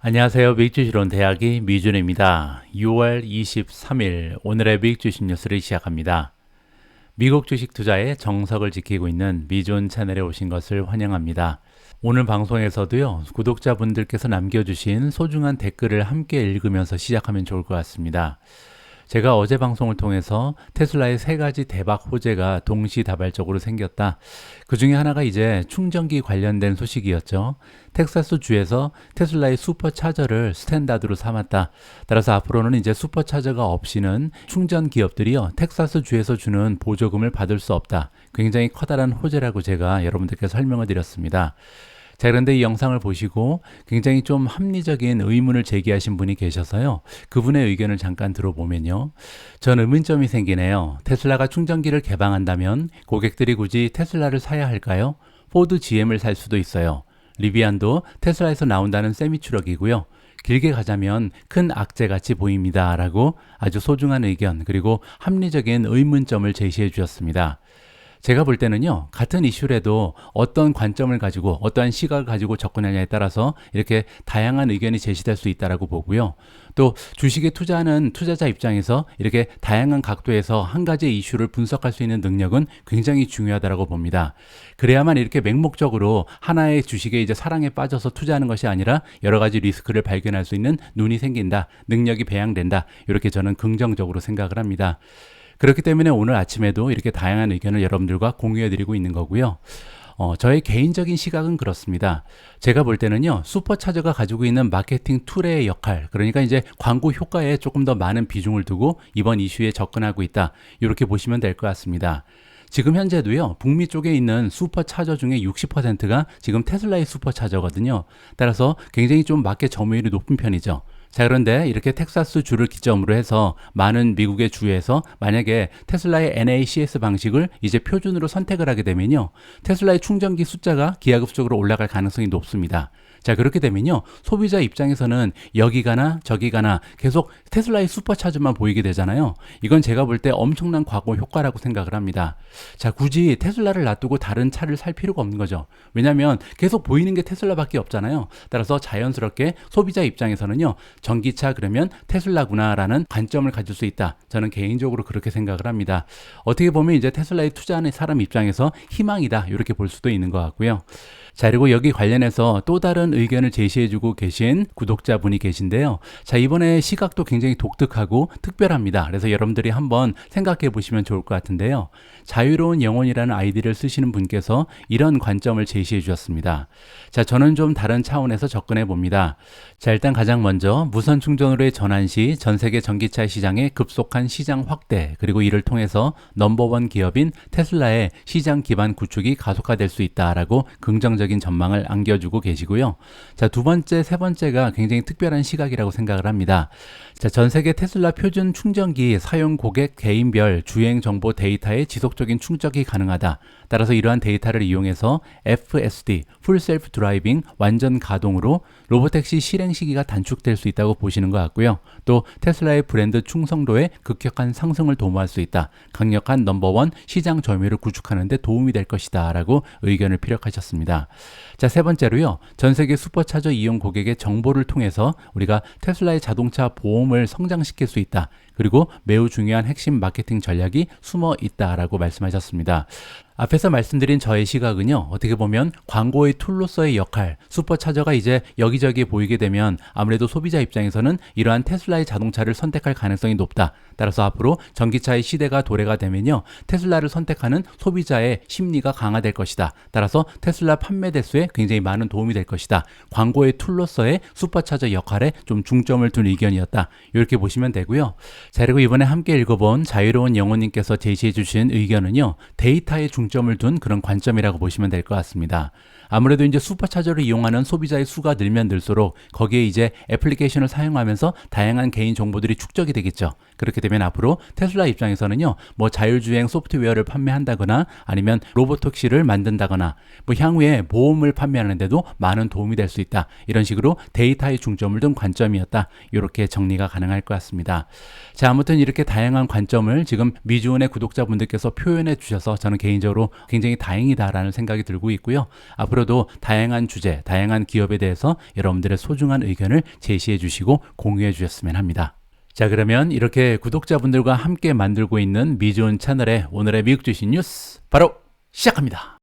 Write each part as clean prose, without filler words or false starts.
안녕하세요. 미국주식론 대학의 미준입니다. 6월 23일 오늘의 미국주식 뉴스를 시작합니다. 미국 주식 투자의 정석을 지키고 있는 미준 채널에 오신 것을 환영합니다. 오늘 방송에서도요, 구독자분들께서 남겨주신 소중한 댓글을 함께 읽으면서 시작하면 좋을 것 같습니다. 제가 어제 방송을 통해서 테슬라의 3가지 대박 호재가 동시다발적으로 생겼다. 그 중에 하나가 이제 충전기 관련된 소식이었죠. 텍사스 주에서 테슬라의 슈퍼차저를 스탠다드로 삼았다. 따라서 앞으로는 이제 슈퍼차저가 없이는 충전 기업들이요, 텍사스 주에서 주는 보조금을 받을 수 없다. 굉장히 커다란 호재라고 제가 여러분들께 설명을 드렸습니다. 자, 그런데 이 영상을 보시고 굉장히 좀 합리적인 의문을 제기하신 분이 계셔서요, 그분의 의견을 잠깐 들어보면요, 전 의문점이 생기네요. 테슬라가 충전기를 개방한다면 고객들이 굳이 테슬라를 사야 할까요? 포드 GM을 살 수도 있어요. 리비안도 테슬라에서 나온다는 세미 트럭이고요. 길게 가자면 큰 악재같이 보입니다 라고 아주 소중한 의견, 그리고 합리적인 의문점을 제시해 주셨습니다. 제가 볼 때는요, 같은 이슈라도 어떤 관점을 가지고 어떠한 시각을 가지고 접근하냐에 따라서 이렇게 다양한 의견이 제시될 수 있다라고 보고요. 또 주식에 투자하는 투자자 입장에서 이렇게 다양한 각도에서 한 가지 이슈를 분석할 수 있는 능력은 굉장히 중요하다라고 봅니다. 그래야만 이렇게 맹목적으로 하나의 주식에 이제 사랑에 빠져서 투자하는 것이 아니라 여러 가지 리스크를 발견할 수 있는 눈이 생긴다, 능력이 배양된다, 이렇게 저는 긍정적으로 생각을 합니다. 그렇기 때문에 오늘 아침에도 이렇게 다양한 의견을 여러분들과 공유해드리고 있는 거고요. 저의 개인적인 시각은 그렇습니다. 제가 볼 때는요, 슈퍼차저가 가지고 있는 마케팅 툴의 역할, 그러니까 이제 광고 효과에 조금 더 많은 비중을 두고 이번 이슈에 접근하고 있다, 이렇게 보시면 될 것 같습니다. 지금 현재도요, 북미 쪽에 있는 슈퍼차저 중에 60%가 지금 테슬라의 슈퍼차저거든요. 따라서 굉장히 좀 마켓 점유율이 높은 편이죠. 자, 그런데 이렇게 텍사스 주를 기점으로 해서 많은 미국의 주에서 만약에 테슬라의 NACS 방식을 이제 표준으로 선택을 하게 되면요, 테슬라의 충전기 숫자가 기하급수적으로 올라갈 가능성이 높습니다. 자, 그렇게 되면요, 소비자 입장에서는 여기 가나 저기 가나 계속 테슬라의 슈퍼차저만 보이게 되잖아요. 이건 제가 볼 때 엄청난 과거 효과라고 생각을 합니다. 자, 굳이 테슬라를 놔두고 다른 차를 살 필요가 없는 거죠. 왜냐하면 계속 보이는 게 테슬라밖에 없잖아요. 따라서 자연스럽게 소비자 입장에서는요, 전기차 그러면 테슬라구나라는 관점을 가질 수 있다. 저는 개인적으로 그렇게 생각을 합니다. 어떻게 보면 이제 테슬라에 투자하는 사람 입장에서 희망이다, 이렇게 볼 수도 있는 것 같고요. 자, 그리고 여기 관련해서 또 다른 의견을 제시해주고 계신 구독자분이 계신데요. 자, 이번에 시각도 굉장히 독특하고 특별합니다. 그래서 여러분들이 한번 생각해 보시면 좋을 것 같은데요. 자유로운 영혼이라는 아이디를 쓰시는 분께서 이런 관점을 제시해 주셨습니다. 자, 저는 좀 다른 차원에서 접근해 봅니다. 자, 일단 가장 먼저 무선 충전으로의 전환 시 전 세계 전기차 시장의 급속한 시장 확대, 그리고 이를 통해서 넘버원 기업인 테슬라의 시장 기반 구축이 가속화될 수 있다라고 긍정적인 전망을 안겨주고 계시고요. 자, 두 번째, 세 번째가 굉장히 특별한 시각이라고 생각을 합니다. 자, 전 세계 테슬라 표준 충전기 사용 고객 개인별 주행 정보 데이터의 지속적인 충족이 가능하다. 따라서 이러한 데이터를 이용해서 FSD, Full Self Driving 완전 가동으로 로보택시 실행 시기가 단축될 수 있다고 보시는 것 같고요. 또 테슬라의 브랜드 충성도에 급격한 상승을 도모할 수 있다. 강력한 넘버원 시장 점유율을 구축하는 데 도움이 될 것이다 라고 의견을 피력하셨습니다. 자, 세 번째로요, 전 세계 슈퍼차저 이용 고객의 정보를 통해서 우리가 테슬라의 자동차 보험을 성장시킬 수 있다. 그리고 매우 중요한 핵심 마케팅 전략이 숨어 있다라고 말씀하셨습니다. 앞에서 말씀드린 저의 시각은요, 어떻게 보면 광고의 툴로서의 역할, 슈퍼차저가 이제 여기저기 보이게 되면 아무래도 소비자 입장에서는 이러한 테슬라의 자동차를 선택할 가능성이 높다. 따라서 앞으로 전기차의 시대가 도래가 되면요, 테슬라를 선택하는 소비자의 심리가 강화될 것이다. 따라서 테슬라 판매 대수에 굉장히 많은 도움이 될 것이다. 광고의 툴로서의 슈퍼차저 역할에 좀 중점을 둔 의견이었다. 이렇게 보시면 되고요. 자, 그리고 이번에 함께 읽어본 자유로운 영혼님께서 제시해 주신 의견은요, 데이터에 중점을 둔 그런 관점이라고 보시면 될 것 같습니다. 아무래도 이제 슈퍼차저를 이용하는 소비자의 수가 늘면 늘수록 거기에 이제 애플리케이션을 사용하면서 다양한 개인 정보들이 축적이 되겠죠. 그렇게 되면 앞으로 테슬라 입장에서는요, 뭐 자율주행 소프트웨어를 판매한다거나 아니면 로보택시를 만든다거나 뭐 향후에 보험을 판매하는데도 많은 도움이 될 수 있다. 이런 식으로 데이터에 중점을 둔 관점이었다. 이렇게 정리가 가능할 것 같습니다. 자, 아무튼 이렇게 다양한 관점을 지금 미주원의 구독자분들께서 표현해 주셔서 저는 개인적으로 굉장히 다행이다라는 생각이 들고 있고요. 앞으로도 다양한 주제, 다양한 기업에 대해서 여러분들의 소중한 의견을 제시해 주시고 공유해 주셨으면 합니다. 자, 그러면 이렇게 구독자분들과 함께 만들고 있는 미주원 채널의 오늘의 미국 주식 뉴스 바로 시작합니다.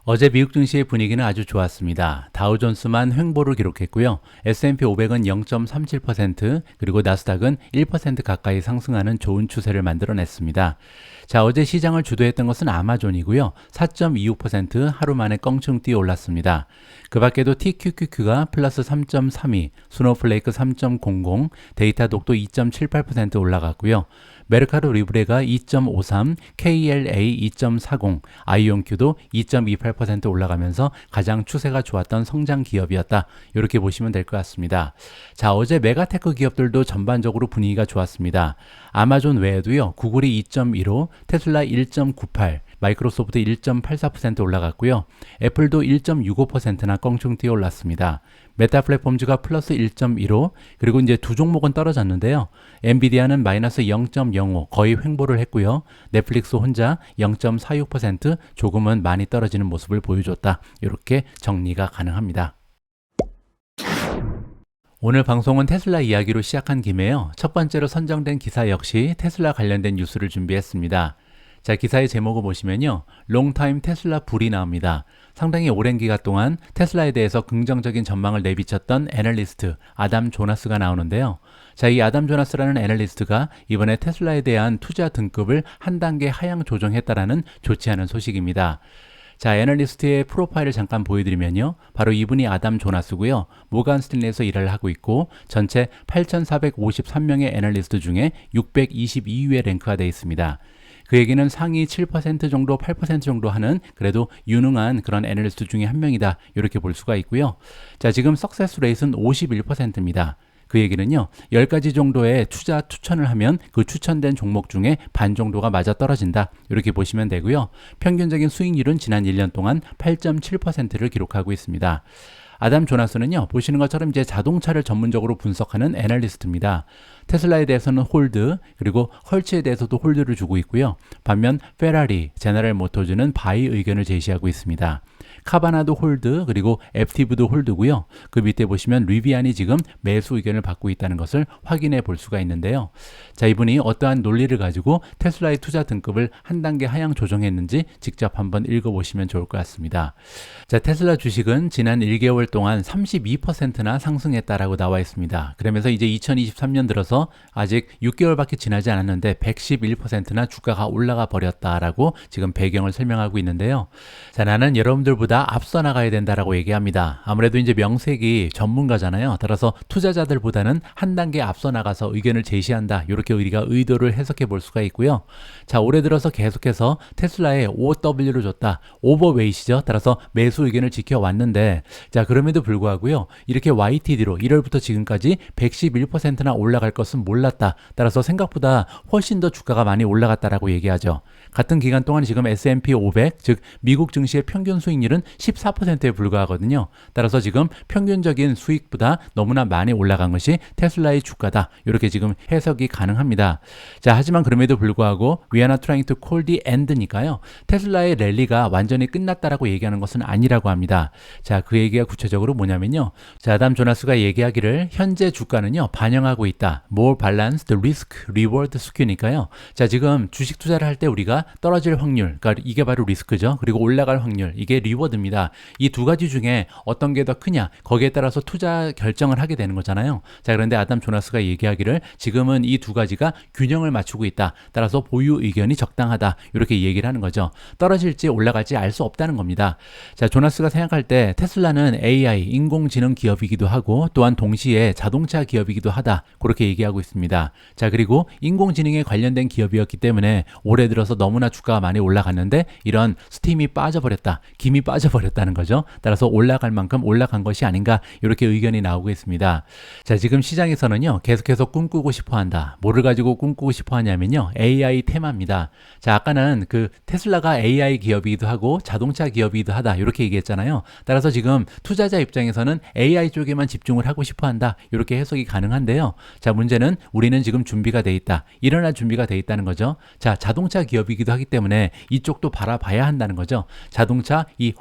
어제 미국 증시의 분위기는 아주 좋았습니다. 다우존스만 횡보를 기록했고요. S&P 500은 0.37%, 그리고 나스닥은 1% 가까이 상승하는 좋은 추세를 만들어냈습니다. 자, 어제 시장을 주도했던 것은 아마존이고요. 4.26% 하루 만에 껑충 뛰어 올랐습니다. 그 밖에도 TQQQ가 플러스 3.32, 스노우플레이크 3.00, 데이터독도 2.78% 올라갔고요. 메르카도 리브레가 2.53, KLA 2.40, 아이온큐도 2.28% 올라가면서 가장 추세가 좋았던 성장 기업이었다. 이렇게 보시면 될 것 같습니다. 자, 어제 메가테크 기업들도 전반적으로 분위기가 좋았습니다. 아마존 외에도요, 구글이 2.15, 테슬라 1.98, 마이크로소프트 1.84% 올라갔고요. 애플도 1.65%나 껑충 뛰어 올랐습니다. 메타 플랫폼즈가 플러스 1.15, 그리고 이제 두 종목은 떨어졌는데요. 엔비디아는 마이너스 0.05, 거의 횡보를 했고요. 넷플릭스 혼자 0.46%, 조금은 많이 떨어지는 모습을 보여줬다. 이렇게 정리가 가능합니다. 오늘 방송은 테슬라 이야기로 시작한 김에요. 첫 번째로 선정된 기사 역시 테슬라 관련된 뉴스를 준비했습니다. 자, 기사의 제목을 보시면요, 롱타임 테슬라 불이 나옵니다. 상당히 오랜 기간 동안 테슬라에 대해서 긍정적인 전망을 내비쳤던 애널리스트 아담 조나스가 나오는데요. 자, 이 아담 조나스라는 애널리스트가 이번에 테슬라에 대한 투자 등급을 한 단계 하향 조정했다라는 좋지 않은 소식입니다. 자, 애널리스트의 프로파일을 잠깐 보여드리면요, 바로 이분이 아담 조나스고요. 모간 스탠리에서 일을 하고 있고 전체 8,453명의 애널리스트 중에 622위에 랭크가 되어 있습니다. 그에게는 상위 7% 정도, 8% 정도 하는 그래도 유능한 그런 애널리스트 중에 한 명이다. 이렇게 볼 수가 있고요. 자, 지금 석세스 레이트는 51%입니다. 그 얘기는요, 10가지 정도의 투자 추천을 하면 그 추천된 종목 중에 반 정도가 맞아 떨어진다. 이렇게 보시면 되고요. 평균적인 수익률은 지난 1년 동안 8.7%를 기록하고 있습니다. 아담 조나스는요, 보시는 것처럼 이제 자동차를 전문적으로 분석하는 애널리스트입니다. 테슬라에 대해서는 홀드, 그리고 헐츠에 대해서도 홀드를 주고 있고요. 반면 페라리, 제너럴 모터즈는 바이 의견을 제시하고 있습니다. 카바나도 홀드, 그리고 앱티브도 홀드고요. 그 밑에 보시면 리비안이 지금 매수 의견을 받고 있다는 것을 확인해 볼 수가 있는데요. 자, 이분이 어떠한 논리를 가지고 테슬라의 투자 등급을 한 단계 하향 조정했는지 직접 한번 읽어보시면 좋을 것 같습니다. 자, 테슬라 주식은 지난 1개월 동안 32%나 상승했다라고 나와 있습니다. 그러면서 이제 2023년 들어서 아직 6개월밖에 지나지 않았는데 111%나 주가가 올라가 버렸다라고 지금 배경을 설명하고 있는데요. 자, 나는 여러분들보다 앞서 나가야 된다라고 얘기합니다. 아무래도 이제 명색이 전문가잖아요. 따라서 투자자들보다는 한 단계 앞서 나가서 의견을 제시한다. 이렇게 우리가 의도를 해석해 볼 수가 있고요. 자, 올해 들어서 계속해서 테슬라에 OW를 줬다. 오버웨이시죠. 따라서 매수 의견을 지켜왔는데, 자, 그럼에도 불구하고요, 이렇게 YTD로 1월부터 지금까지 111%나 올라갈 것은 몰랐다. 따라서 생각보다 훨씬 더 주가가 많이 올라갔다라고 얘기하죠. 같은 기간 동안 지금 S&P 500, 즉 미국 증시의 평균 수익률은 14%에 불과하거든요. 따라서 지금 평균적인 수익보다 너무나 많이 올라간 것이 테슬라의 주가다. 이렇게 지금 해석이 가능합니다. 자, 하지만 그럼에도 불구하고 We are not trying to call the end니까요. 테슬라의 랠리가 완전히 끝났다라고 얘기하는 것은 아니라고 합니다. 자, 그 얘기가 구체적으로 뭐냐면요. 자, 아담 조나스가 얘기하기를 현재 주가는요, 반영하고 있다. More balanced risk reward 스큐니까요. 자, 지금 주식 투자를 할 때 우리가 떨어질 확률, 그러니까 이게 바로 리스크죠. 그리고 올라갈 확률, 이게 리워드입니다. 이 두 가지 중에 어떤 게 더 크냐, 거기에 따라서 투자 결정을 하게 되는 거잖아요. 자, 그런데 아담 조나스가 얘기하기를 지금은 이 두 가지가 균형을 맞추고 있다. 따라서 보유 의견이 적당하다. 이렇게 얘기를 하는 거죠. 떨어질지 올라갈지 알 수 없다는 겁니다. 자, 조나스가 생각할 때 테슬라는 AI, 인공지능 기업이기도 하고 또한 동시에 자동차 기업이기도 하다. 그렇게 얘기하고 있습니다. 자, 그리고 인공지능에 관련된 기업이었기 때문에 올해 들어서 너무나 주가가 많이 올라갔는데 이런 스팀이 빠져버렸다. 김이 빠져버렸다는 거죠. 따라서 올라갈 만큼 올라간 것이 아닌가 이렇게 의견이 나오고 있습니다. 자, 지금 시장에서는요 계속해서 꿈꾸고 싶어한다. 뭐를 가지고 꿈꾸고 싶어하냐면요 AI 테마입니다. 자, 아까는 그 테슬라가 AI 기업이기도 하고 자동차 기업이기도 하다 이렇게 얘기했잖아요. 따라서 지금 투자자 입장에서는 AI 쪽에만 집중을 하고 싶어한다 이렇게 해석이 가능한데요. 자, 문제는 우리는 지금 준비가 돼 있다. 일어날 준비가 돼 있다는 거죠. 자, 자동차 기업이기도 하기 때문에 이쪽도 바라봐야 한다는 거죠. 자동차 이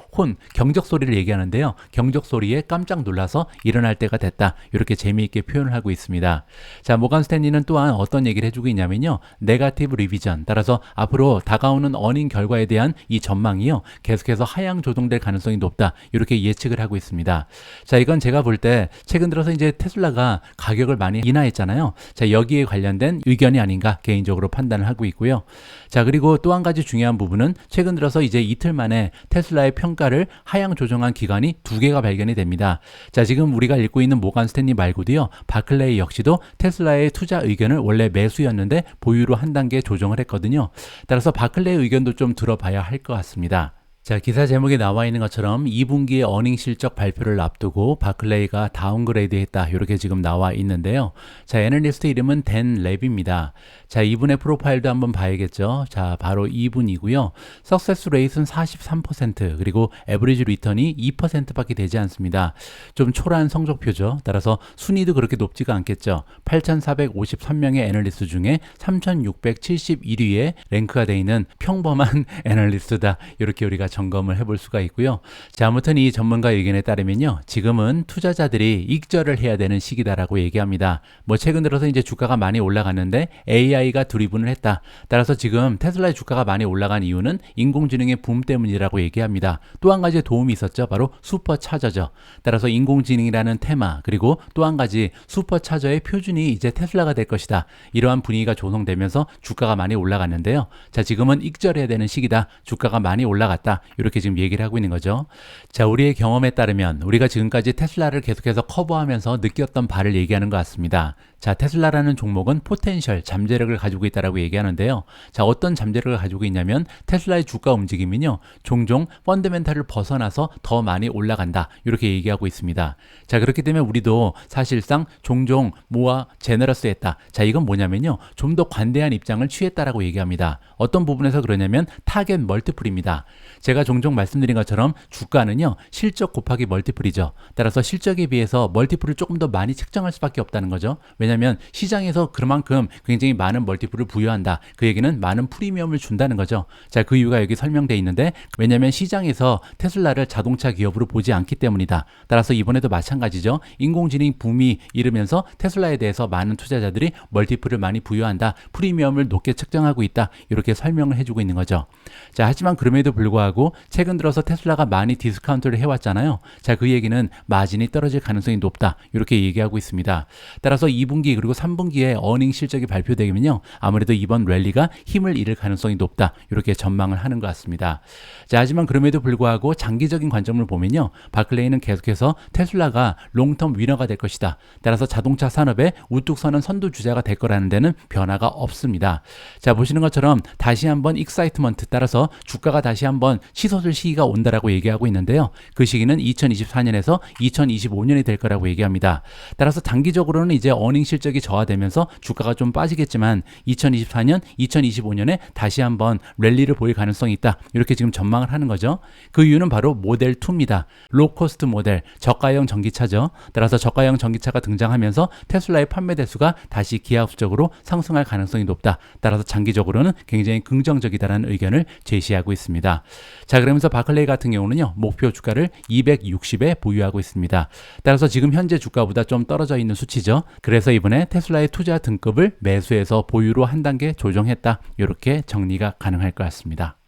경적 소리를 얘기하는데요. 경적 소리에 깜짝 놀라서 일어날 때가 됐다. 이렇게 재미있게 표현을 하고 있습니다. 자, 모건 스탠리는 또한 어떤 얘기를 해주고 있냐면요. 네거티브 리비전, 따라서 앞으로 다가오는 어닝 결과에 대한 이 전망이요. 계속해서 하향 조정될 가능성이 높다. 이렇게 예측을 하고 있습니다. 자, 이건 제가 볼 때 최근 들어서 이제 테슬라가 가격을 많이 인하했잖아요. 자, 여기에 관련된 의견이 아닌가 개인적으로 판단을 하고 있고요. 자, 그리고 또 한 가지 중요한 부분은 최근 들어서 이제 이틀 만에 테슬라의 평가를 하향 조정한 기관이 2개가 발견이 됩니다. 자, 지금 우리가 읽고 있는 모건 스탠리 말고도요. 바클레이 역시도 테슬라의 투자 의견을 원래 매수였는데 보유로 한 단계 조정을 했거든요. 따라서 바클레이 의견도 좀 들어봐야 할 것 같습니다. 자, 기사 제목에 나와 있는 것처럼 2분기에 어닝 실적 발표를 앞두고 바클레이가 다운그레이드 했다. 이렇게 지금 나와 있는데요. 자, 애널리스트 이름은 댄 랩입니다. 자, 이분의 프로파일도 한번 봐야겠죠. 자, 바로 이분이고요. 석세스 레이트는 43%, 그리고 에버리지 리턴이 2%밖에 되지 않습니다. 좀 초라한 성적표죠. 따라서 순위도 그렇게 높지가 않겠죠. 8,453명의 애널리스트 중에 3,671위에 랭크가 되어 있는 평범한 애널리스트다. 이렇게 우리가 점검을 해볼 수가 있고요. 자, 아무튼 이 전문가 의견에 따르면요. 지금은 투자자들이 익절을 해야 되는 시기다라고 얘기합니다. 뭐 최근 들어서 이제 주가가 많이 올라갔는데 AI가 두리분을 했다. 따라서 지금 테슬라의 주가가 많이 올라간 이유는 인공지능의 붐 때문이라고 얘기합니다. 또 한 가지 도움이 있었죠. 바로 슈퍼차저죠. 따라서 인공지능이라는 테마, 그리고 또 한 가지 슈퍼차저의 표준이 이제 테슬라가 될 것이다. 이러한 분위기가 조성되면서 주가가 많이 올라갔는데요. 자, 지금은 익절해야 되는 시기다. 주가가 많이 올라갔다. 이렇게 지금 얘기를 하고 있는 거죠. 자, 우리의 경험에 따르면 우리가 지금까지 테슬라를 계속해서 커버하면서 느꼈던 바를 얘기하는 것 같습니다. 자, 테슬라라는 종목은 포텐셜, 잠재력을 가지고 있다라고 얘기하는데요. 자, 어떤 잠재력을 가지고 있냐면 테슬라의 주가 움직임은요. 종종 펀더멘탈을 벗어나서 더 많이 올라간다. 이렇게 얘기하고 있습니다. 자, 그렇기 때문에 우리도 사실상 종종 모아 제너러스 했다. 자, 이건 뭐냐면요. 좀 더 관대한 입장을 취했다라고 얘기합니다. 어떤 부분에서 그러냐면 타겟 멀티플입니다. 제가 종종 말씀드린 것처럼 주가는요. 실적 곱하기 멀티플이죠. 따라서 실적에 비해서 멀티플을 조금 더 많이 측정할 수밖에 없다는 거죠. 왜냐하면 시장에서 그만큼 굉장히 많은 멀티플을 부여한다. 그 얘기는 많은 프리미엄을 준다는 거죠. 자, 그 이유가 여기 설명되어 있는데 왜냐하면 시장에서 테슬라를 자동차 기업으로 보지 않기 때문이다. 따라서 이번에도 마찬가지죠. 인공지능 붐이 이르면서 테슬라에 대해서 많은 투자자들이 멀티플을 많이 부여한다. 프리미엄을 높게 측정하고 있다. 이렇게 설명을 해주고 있는 거죠. 자, 하지만 그럼에도 불구하고 최근 들어서 테슬라가 많이 디스카운트를 해왔잖아요. 자, 그 얘기는 마진이 떨어질 가능성이 높다. 이렇게 얘기하고 있습니다. 따라서 2분기 그리고 3분기에 어닝 실적이 발표되면요. 아무래도 이번 랠리가 힘을 잃을 가능성이 높다. 이렇게 전망을 하는 것 같습니다. 자, 하지만 그럼에도 불구하고 장기적인 관점을 보면요. 바클레이는 계속해서 테슬라가 롱텀 위너가 될 것이다. 따라서 자동차 산업에 우뚝 서는 선두주자가 될 거라는 데는 변화가 없습니다. 자, 보시는 것처럼 다시 한번 익사이트먼트, 따라서 주가가 다시 한번 치솟을 시기가 온다라고 얘기하고 있는데요. 그 시기는 2024년에서 2025년이 될 거라고 얘기합니다. 따라서 단기적으로는 이제 어닝 실적이 저하되면서 주가가 좀 빠지겠지만 2024년, 2025년에 다시 한번 랠리를 보일 가능성이 있다. 이렇게 지금 전망을 하는 거죠. 그 이유는 바로 모델 2입니다. 로코스트 모델, 저가형 전기차죠. 따라서 저가형 전기차가 등장하면서 테슬라의 판매 대수가 다시 기하급수적으로 상승할 가능성이 높다. 따라서 장기적으로는 굉장히 긍정적이다라는 의견을 제시하고 있습니다. 자, 그러면서 바클레이 같은 경우는요. 목표 주가를 260에 보유하고 있습니다. 따라서 지금 현재 주가보다 좀 떨어져 있는 수치죠. 그래서 이번에 테슬라의 투자 등급을 매수해서 보유로 한 단계 조정했다. 이렇게 정리가 가능할 것 같습니다.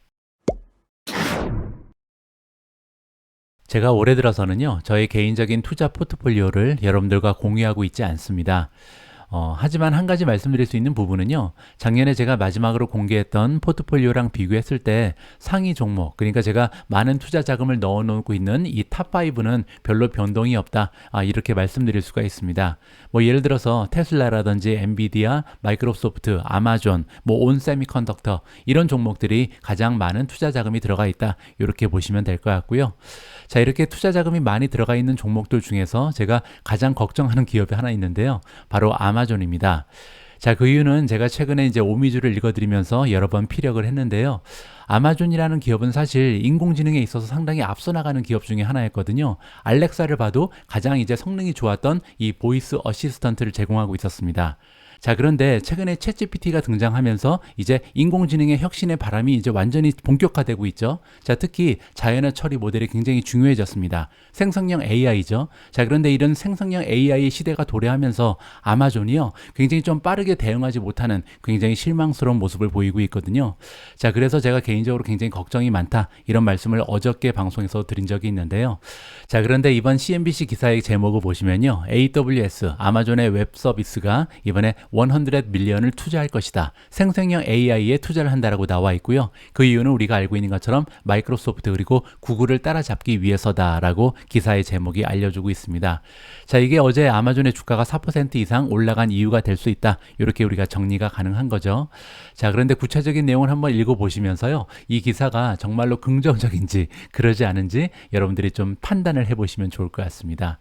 제가 올해 들어서는요. 저의 개인적인 투자 포트폴리오를 여러분들과 공유하고 있지 않습니다. 하지만 한 가지 말씀드릴 수 있는 부분은요. 작년에 제가 마지막으로 공개했던 포트폴리오랑 비교했을 때 상위 종목, 그러니까 제가 많은 투자 자금을 넣어놓고 있는 이 탑5는 별로 변동이 없다. 이렇게 말씀드릴 수가 있습니다. 뭐 예를 들어서 테슬라라든지 엔비디아, 마이크로소프트, 아마존, 뭐 온세미컨덕터 이런 종목들이 가장 많은 투자 자금이 들어가 있다. 이렇게 보시면 될 것 같고요. 자, 이렇게 투자 자금이 많이 들어가 있는 종목들 중에서 제가 가장 걱정하는 기업이 하나 있는데요. 바로 아마존입니다. 자, 그 이유는 제가 최근에 이제 오미주를 읽어드리면서 여러 번 피력을 했는데요. 아마존이라는 기업은 사실 인공지능에 있어서 상당히 앞서 나가는 기업 중에 하나였거든요. 알렉사를 봐도 가장 이제 성능이 좋았던 이 보이스 어시스턴트를 제공하고 있었습니다. 자, 그런데 최근에 챗GPT가 등장하면서 이제 인공지능의 혁신의 바람이 이제 완전히 본격화되고 있죠. 자, 특히 자연어 처리 모델이 굉장히 중요해졌습니다. 생성형 AI죠. 자, 그런데 이런 생성형 AI 시대가 도래하면서 아마존이요, 굉장히 좀 빠르게 대응하지 못하는 굉장히 실망스러운 모습을 보이고 있거든요. 자, 그래서 제가 개인적으로 굉장히 걱정이 많다, 이런 말씀을 어저께 방송에서 드린 적이 있는데요. 자, 그런데 이번 CNBC 기사의 제목을 보시면요, AWS, 아마존의 웹 서비스가 이번에 100 밀리언을 투자할 것이다. 생성형 AI에 투자를 한다라고 나와 있고요. 그 이유는 우리가 알고 있는 것처럼 마이크로소프트 그리고 구글을 따라잡기 위해서다라고 기사의 제목이 알려주고 있습니다. 자, 이게 어제 아마존의 주가가 4% 이상 올라간 이유가 될 수 있다. 이렇게 우리가 정리가 가능한 거죠. 자, 그런데 구체적인 내용을 한번 읽어보시면서요, 이 기사가 정말로 긍정적인지 그러지 않은지 여러분들이 좀 판단을 해보시면 좋을 것 같습니다.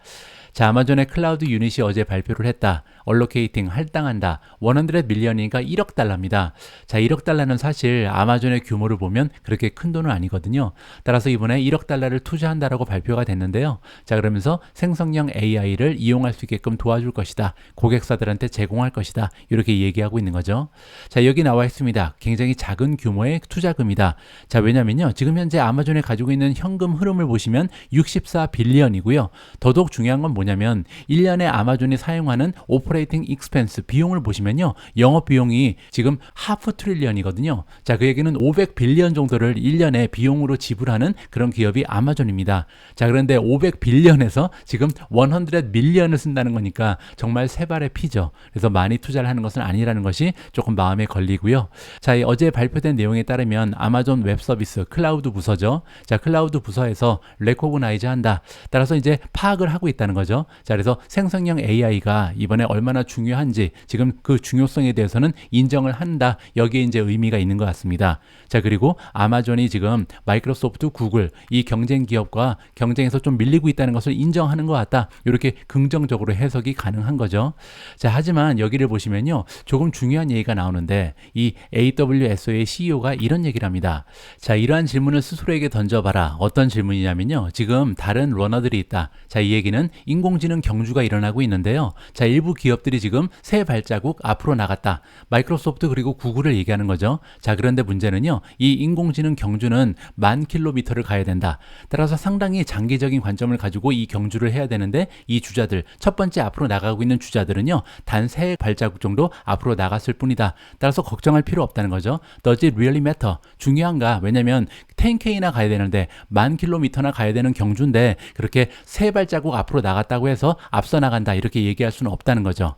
자, 아마존의 클라우드 유닛이 어제 발표를 했다. 얼로케이팅, 할당한다. 100 밀리언이니까 1억 달러입니다. 자, 1억 달러는 사실 아마존의 규모를 보면 그렇게 큰 돈은 아니거든요. 따라서 이번에 1억 달러를 투자한다라고 발표가 됐는데요. 자, 그러면서 생성형 AI를 이용할 수 있게끔 도와줄 것이다. 고객사들한테 제공할 것이다. 이렇게 얘기하고 있는 거죠. 자, 여기 나와 있습니다. 굉장히 작은 규모의 투자금이다. 자, 왜냐면요, 지금 현재 아마존에 가지고 있는 현금 흐름을 보시면 64 빌리언이고요. 더더욱 중요한 건 뭐냐면 1년에 아마존이 사용하는 오퍼레이팅 익스펜스 비용을 보시면요, 영업 비용이 지금 하프 트릴리언이거든요. 자, 그 얘기는 500 빌리언 정도를 1년에 비용으로 지불하는 그런 기업이 아마존입니다. 자, 그런데 500 빌리언에서 지금 100 밀리언을 쓴다는 거니까 정말 세 발의 피죠. 그래서 많이 투자를 하는 것은 아니라는 것이 조금 마음에 걸리고요. 자, 어제 발표된 내용에 따르면 아마존 웹 서비스 클라우드 부서죠. 자, 클라우드 부서에서 레코그나이즈 한다. 따라서 이제 파악을 하고 있다는 거죠. 자, 그래서 생성형 AI가 이번에 얼마나 중요한지 지금 그 중요성에 대해서는 인정을 한다. 여기에 이제 의미가 있는 것 같습니다. 자, 그리고 아마존이 지금 마이크로소프트, 구글 이 경쟁 기업과 경쟁에서 좀 밀리고 있다는 것을 인정하는 것 같다. 이렇게 긍정적으로 해석이 가능한 거죠. 자, 하지만 여기를 보시면요, 조금 중요한 얘기가 나오는데 이 AWS의 CEO가 이런 얘기를 합니다. 자, 이러한 질문을 스스로에게 던져봐라. 어떤 질문이냐면요, 지금 다른 러너들이 있다. 자, 이 얘기는 인공지능 경주가 일어나고 있는데요. 자, 일부 기업들이 지금 새 발자국 앞으로 나갔다. 마이크로소프트 그리고 구글을 얘기하는 거죠. 자, 그런데 문제는요, 이 인공지능 경주는 10,000km를 가야 된다. 따라서 상당히 장기적인 관점을 가지고 이 경주를 해야 되는데 이 주자들, 첫 번째 앞으로 나가고 있는 주자들은요, 단 세 발자국 정도 앞으로 나갔을 뿐이다. 따라서 걱정할 필요 없다는 거죠. Does it really matter? 중요한가? 왜냐면 10K나 가야 되는데 10,000km나 가야 되는 경주인데 그렇게 세 발자국 앞으로 나갔다고 해서 앞서 나간다, 이렇게 얘기할 수는 없다는 거죠.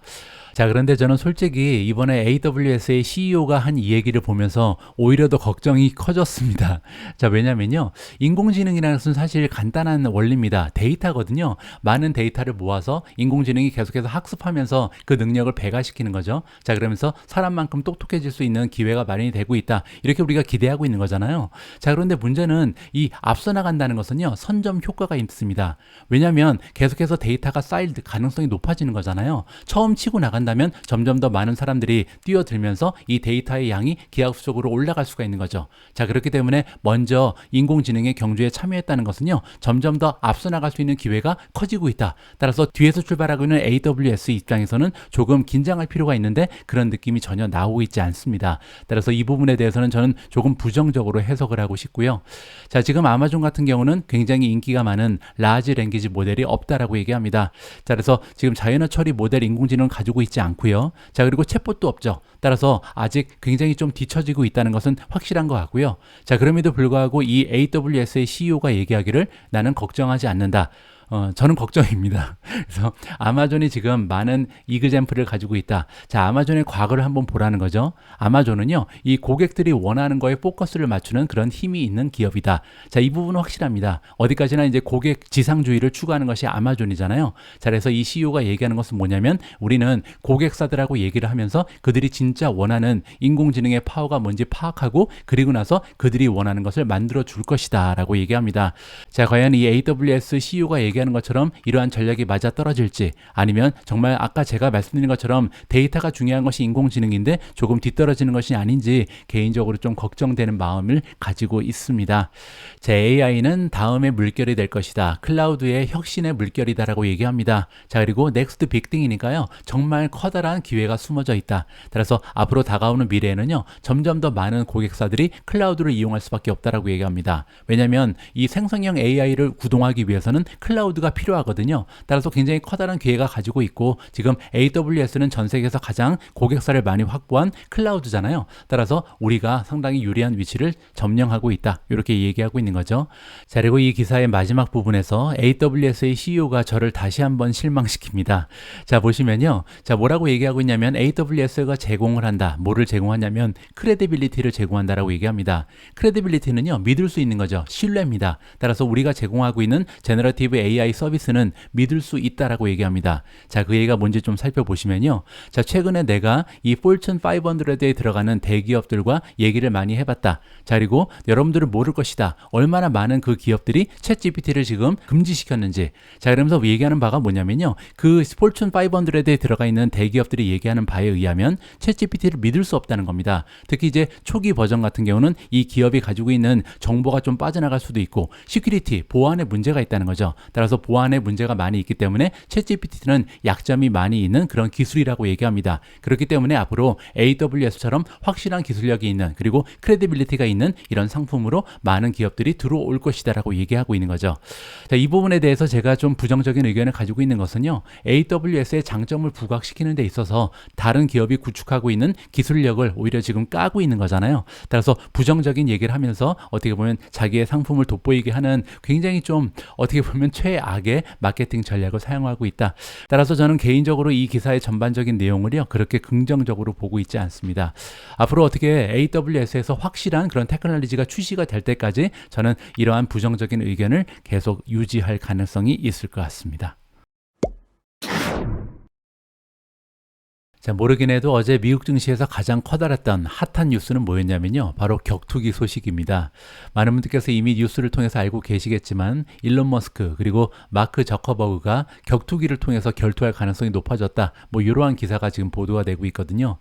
자, 그런데 저는 솔직히 이번에 AWS의 CEO가 한 이 얘기를 보면서 오히려 더 걱정이 커졌습니다. 자, 왜냐면요, 인공지능이라는 것은 사실 간단한 원리입니다. 데이터거든요. 많은 데이터를 모아서 인공지능이 계속해서 학습하면서 그 능력을 배가시키는 거죠. 자, 그러면서 사람만큼 똑똑해질 수 있는 기회가 마련이 되고 있다. 이렇게 우리가 기대하고 있는 거잖아요. 자, 그런데 문제는 이 앞서 나간다는 것은요, 선점 효과가 있습니다. 왜냐하면 계속해서 데이터가 쌓일 가능성이 높아지는 거잖아요. 처음 치고 나간다면 점점 더 많은 사람들이 뛰어들면서 이 데이터의 양이 기하급수적으로 올라갈 수가 있는 거죠. 자, 그렇기 때문에 먼저 인공지능의 경주에 참여했다는 것은요, 점점 더 앞서 나갈 수 있는 기회가 커지고 있다. 따라서 뒤에서 출발하고 있는 AWS 입장에서는 조금 긴장할 필요가 있는데 그런 느낌이 전혀 나오고 있지 않습니다. 따라서 이 부분에 대해서는 저는 조금 부정적으로 해석을 하고 싶고요. 자, 지금 아마존 같은 경우는 굉장히 인기가 많은 라지 랭귀지 모델이 없다라고 얘기합니다. 자, 그래서 지금 자연어 처리 모델 인공지능을 가지고 있지 않고요. 자, 그리고 챗봇도 없죠. 따라서 아직 굉장히 좀 뒤처지고 있다는 것은 확실한 것 같고요. 자, 그럼에도 불구하고 이 AWS의 CEO가 얘기하기를 나는 걱정하지 않는다. 저는 걱정입니다. 그래서 아마존이 지금 많은 이그잼플을 가지고 있다. 자, 아마존의 과거를 한번 보라는 거죠. 아마존은요, 이 고객들이 원하는 거에 포커스를 맞추는 그런 힘이 있는 기업이다. 자, 이 부분은 확실합니다. 어디까지나 이제 고객 지상주의를 추구하는 것이 아마존이잖아요. 자, 그래서 이 CEO가 얘기하는 것은 뭐냐면 우리는 고객사들하고 얘기를 하면서 그들이 진짜 원하는 인공지능의 파워가 뭔지 파악하고 그리고 나서 그들이 원하는 것을 만들어 줄 것이다 라고 얘기합니다. 자, 과연 이 AWS CEO가 얘기하는 것처럼 이러한 전략이 맞아 떨어질지, 아니면 정말 아까 제가 말씀드린 것처럼 데이터가 중요한 것이 인공지능인데 조금 뒤떨어지는 것이 아닌지 개인적으로 좀 걱정되는 마음을 가지고 있습니다. 자, AI는 다음의 물결이 될 것이다. 클라우드의 혁신의 물결이다 라고 얘기합니다. 자, 그리고 넥스트 빅띵이니까요, 정말 커다란 기회가 숨어져 있다. 따라서 앞으로 다가오는 미래에는요, 점점 더 많은 고객사들이 클라우드를 이용할 수밖에 없다라고 얘기합니다. 왜냐하면 이 생성형 AI를 구동하기 위해서는 클라우드가 필요하거든요. 따라서 굉장히 커다란 기회가 가지고 있고, 지금 AWS는 전 세계에서 가장 고객사를 많이 확보한 클라우드잖아요. 따라서 우리가 상당히 유리한 위치를 점령하고 있다, 이렇게 얘기하고 있는 거죠. 자, 그리고 이 기사의 마지막 부분에서 AWS의 CEO가 저를 다시 한번 실망시킵니다. 자, 보시면요, 자, 뭐라고 얘기하고 있냐면 AWS가 제공을 한다. 뭐를 제공하냐면 크레디빌리티를 제공한다라고 얘기합니다. 크레디빌리티는요, 믿을 수 있는 거죠. 신뢰입니다. 따라서 우리가 제공하고 있는 제너러티브 AI 서비스는 믿을 수 있다라고 얘기합니다. 자, 그 얘기가 뭔지 좀 살펴보시면요, 자, 최근에 내가 이 Fortune 500에 들어가는 대기업들과 얘기를 많이 해봤다. 자, 그리고 여러분들은 모를 것이다. 얼마나 많은 그 기업들이 챗GPT를 지금 금지시켰는지. 자, 그러면서 얘기하는 바가 뭐냐면요, 그 Fortune 500에 들어가 있는 대기업들이 얘기하는 바에 의하면 챗GPT를 믿을 수 없다는 겁니다. 특히 이제 초기 버전 같은 경우는 이 기업이 가지고 있는 정보가 좀 빠져나갈 수도 있고 시큐리티, 보안에 문제가 있다는 거죠. 따라서 보안에 문제가 많이 있기 때문에 챗GPT는 약점이 많이 있는 그런 기술이라고 얘기합니다. 그렇기 때문에 앞으로 AWS처럼 확실한 기술력이 있는, 그리고 크레디빌리티가 있는 이런 상품으로 많은 기업들이 들어올 것이다 라고 얘기하고 있는 거죠. 자, 이 부분에 대해서 제가 좀 부정적인 의견을 가지고 있는 것은요, AWS의 장점을 부각시키는 데 있어서 다른 기업이 구축하고 있는 기술력을 오히려 지금 까고 있는 거잖아요. 따라서 부정적인 얘기를 하면서 어떻게 보면 자기의 상품을 돋보이게 하는 굉장히 좀 어떻게 보면 최악의 마케팅 전략을 사용하고 있다. 따라서 저는 개인적으로 이 기사의 전반적인 내용을요, 그렇게 긍정적으로 보고 있지 않습니다. 앞으로 어떻게 AWS에서 확실한 그런 테크놀로지가 출시가 될 때까지 저는 이러한 부정적인 의견을 계속 유지할 가능성이 있을 것 같습니다. 자, 모르긴 해도 어제 미국 증시에서 가장 커다랬던 핫한 뉴스는 뭐였냐면요, 바로 격투기 소식입니다. 많은 분들께서 이미 뉴스를 통해서 알고 계시겠지만 일론 머스크 그리고 마크 저커버그가 격투기를 통해서 결투할 가능성이 높아졌다, 뭐 이러한 기사가 지금 보도가 되고 있거든요.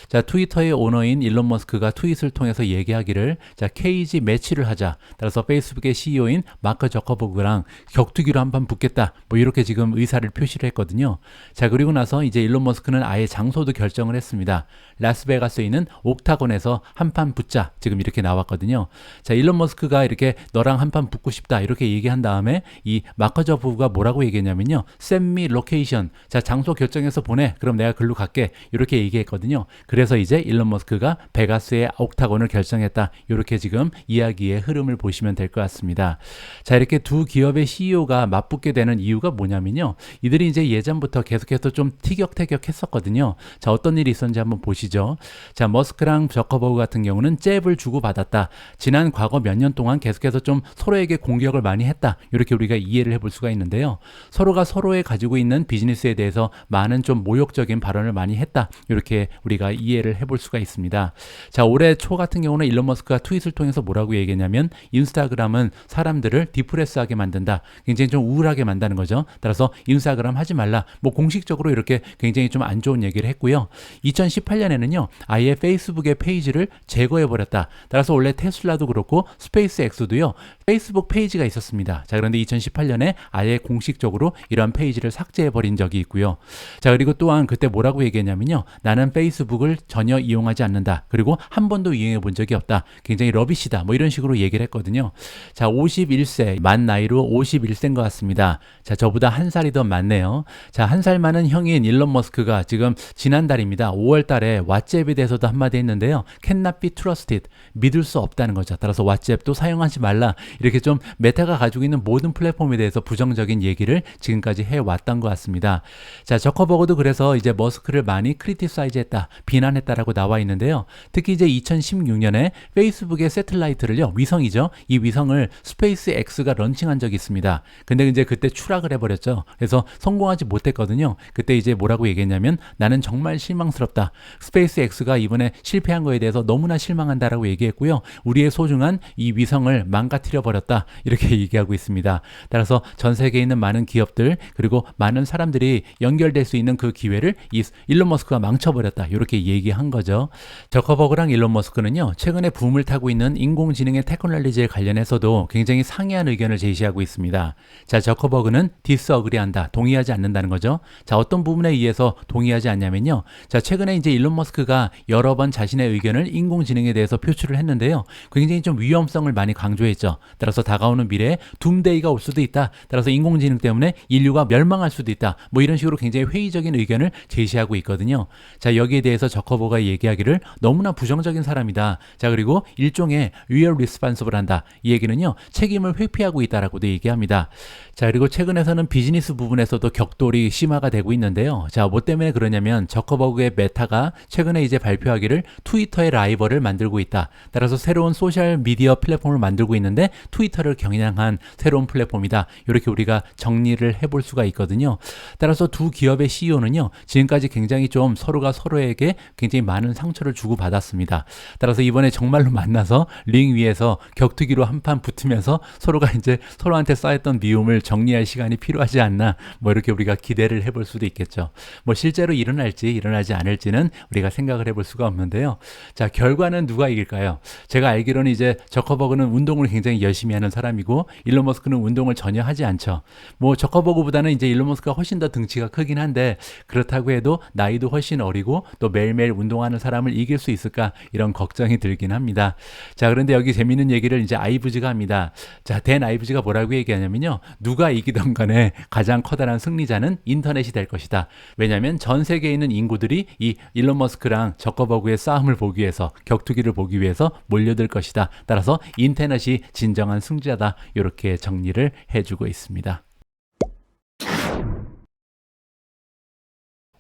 자, 트위터의 오너인 일론 머스크가 트윗을 통해서 얘기하기를, 자, 케이지 매치를 하자. 따라서 페이스북의 CEO인 마크 저커버그랑 격투기로 한판 붙겠다, 뭐 이렇게 지금 의사를 표시를 했거든요. 자, 그리고 나서 이제 일론 머스크는 아예 장소도 결정을 했습니다. 라스베가스에 있는 옥타곤에서 한판 붙자, 지금 이렇게 나왔거든요. 자, 일론 머스크가 이렇게 너랑 한판 붙고 싶다 이렇게 얘기한 다음에 이 마크 저커버그가 뭐라고 얘기했냐면요, send me location. 자, 장소 결정해서 보내. 그럼 내가 글로 갈게. 이렇게 얘기했거든요. 그래서 이제 일론 머스크가 베가스의 옥타곤을 결정했다. 이렇게 지금 이야기의 흐름을 보시면 될 것 같습니다. 자, 이렇게 두 기업의 CEO가 맞붙게 되는 이유가 뭐냐면요, 이들이 이제 예전부터 계속해서 좀 티격태격 했었거든요. 자, 어떤 일이 있었는지 한번 보시죠. 자, 머스크랑 저커버그 같은 경우는 잽을 주고받았다. 지난 과거 몇 년 동안 계속해서 좀 서로에게 공격을 많이 했다. 이렇게 우리가 이해를 해볼 수가 있는데요. 서로가 서로에 가지고 있는 비즈니스에 대해서 많은 좀 모욕적인 발언을 많이 했다. 이렇게 우리가 이해를 해볼 수가 있습니다. 자, 올해 초 같은 경우는 일론 머스크가 트윗을 통해서 뭐라고 얘기했냐면, 인스타그램은 사람들을 디프레스하게 만든다. 굉장히 좀 우울하게 만드는 거죠. 따라서 인스타그램 하지 말라. 뭐 공식적으로 이렇게 굉장히 좀 안 좋은 얘기를 했고요. 2018년에는요, 아예 페이스북의 페이지를 제거해버렸다. 따라서 원래 테슬라도 그렇고 스페이스X도요, 페이스북 페이지가 있었습니다. 자, 그런데 2018년에 아예 공식적으로 이러한 페이지를 삭제해버린 적이 있고요. 자, 그리고 또한 그때 뭐라고 얘기했냐면요, 나는 페이스북을 전혀 이용하지 않는다. 그리고 한 번도 이용해 본 적이 없다. 굉장히 러비시다. 뭐 이런 식으로 얘기를 했거든요. 자, 51세, 만 나이로 51세인 것 같습니다. 자, 저보다 한 살이 더 많네요. 자, 한 살 많은 형인 일론 머스크가 지금 지난달입니다. 5월 달에 왓츠앱에 대해서도 한마디 했는데요. cannot be trusted. 믿을 수 없다는 거죠. 따라서 왓츠앱도 사용하지 말라. 이렇게 좀 메타가 가지고 있는 모든 플랫폼에 대해서 부정적인 얘기를 지금까지 해왔던 것 같습니다. 자, 저커버그도 그래서 이제 머스크를 많이 크리티사이즈 했다, 비난했다라고 나와 있는데요. 특히 이제 2016년에 페이스북의 새틀라이트를요, 위성이죠. 이 위성을 스페이스 X가 런칭한 적이 있습니다. 근데 이제 그때 추락을 해버렸죠. 그래서 성공하지 못했거든요. 그때 이제 뭐라고 얘기했냐면 나는 정말 실망스럽다. 스페이스 X가 이번에 실패한 거에 대해서 너무나 실망한다라고 얘기했고요. 우리의 소중한 이 위성을 망가뜨려 버렸다. 이렇게 얘기하고 있습니다. 따라서 전 세계에 있는 많은 기업들 그리고 많은 사람들이 연결될 수 있는 그 기회를 이 일론 머스크가 망쳐버렸다. 이렇게 얘기한 거죠. 저커버그랑 일론 머스크는요, 최근에 붐을 타고 있는 인공지능의 테크놀로지에 관련해서도 굉장히 상이한 의견을 제시하고 있습니다. 자, 저커버그는 디스어그리한다, 동의하지 않는다는 거죠. 자, 어떤 부분에 의해서 동의하지 않냐면요. 자, 최근에 이제 일론 머스크가 여러 번 자신의 의견을 인공지능에 대해서 표출을 했는데요. 굉장히 좀 위험성을 많이 강조했죠. 따라서 다가오는 미래에 둠데이가 올 수도 있다. 따라서 인공지능 때문에 인류가 멸망할 수도 있다. 뭐 이런 식으로 굉장히 회의적인 의견을 제시하고 있거든요. 자, 여기에 대해서 저커버그가 얘기하기를 너무나 부정적인 사람이다. 자, 그리고 일종의 we are responsible 한다. 이 얘기는요, 책임을 회피하고 있다라고도 얘기합니다. 자, 그리고 최근에서는 비즈니스 부분에서도 격돌이 심화가 되고 있는데요. 자, 뭐 때문에 그러냐면 저커버그의 메타가 최근에 이제 발표하기를 트위터의 라이벌을 만들고 있다. 따라서 새로운 소셜 미디어 플랫폼을 만들고 있는데 트위터를 겨냥한 새로운 플랫폼이다. 이렇게 우리가 정리를 해볼 수가 있거든요. 따라서 두 기업의 CEO는요, 지금까지 굉장히 좀 서로가 서로에게 굉장히 많은 상처를 주고받았습니다. 따라서 이번에 정말로 만나서 링 위에서 격투기로 한판 붙으면서 서로가 이제 서로한테 쌓였던 미움을 정리할 시간이 필요하지 않나, 뭐 이렇게 우리가 기대를 해볼 수도 있겠죠. 뭐 실제로 일어날지 일어나지 않을지는 우리가 생각을 해볼 수가 없는데요. 자, 결과는 누가 이길까요? 제가 알기로는 이제 저커버그는 운동을 굉장히 열심히 하는 사람이고 일론 머스크는 운동을 전혀 하지 않죠. 뭐 저커버그보다는 이제 일론 머스크가 훨씬 더 등치가 크긴 한데 그렇다고 해도 나이도 훨씬 어리고 또 매일매일 운동하는 사람을 이길 수 있을까, 이런 걱정이 들긴 합니다. 자, 그런데 여기 재밌는 얘기를 이제 아이브즈가 합니다. 자, 댄 아이브즈가 뭐라고 얘기하냐면요, 누가 이기던 간에 가장 커다란 승리자는 인터넷이 될 것이다. 왜냐하면 전 세계에 있는 인구들이 이 일론 머스크랑 저커버그의 싸움을 보기 위해서, 격투기를 보기 위해서 몰려들 것이다. 따라서 인터넷이 진정한 승자다. 이렇게 정리를 해주고 있습니다.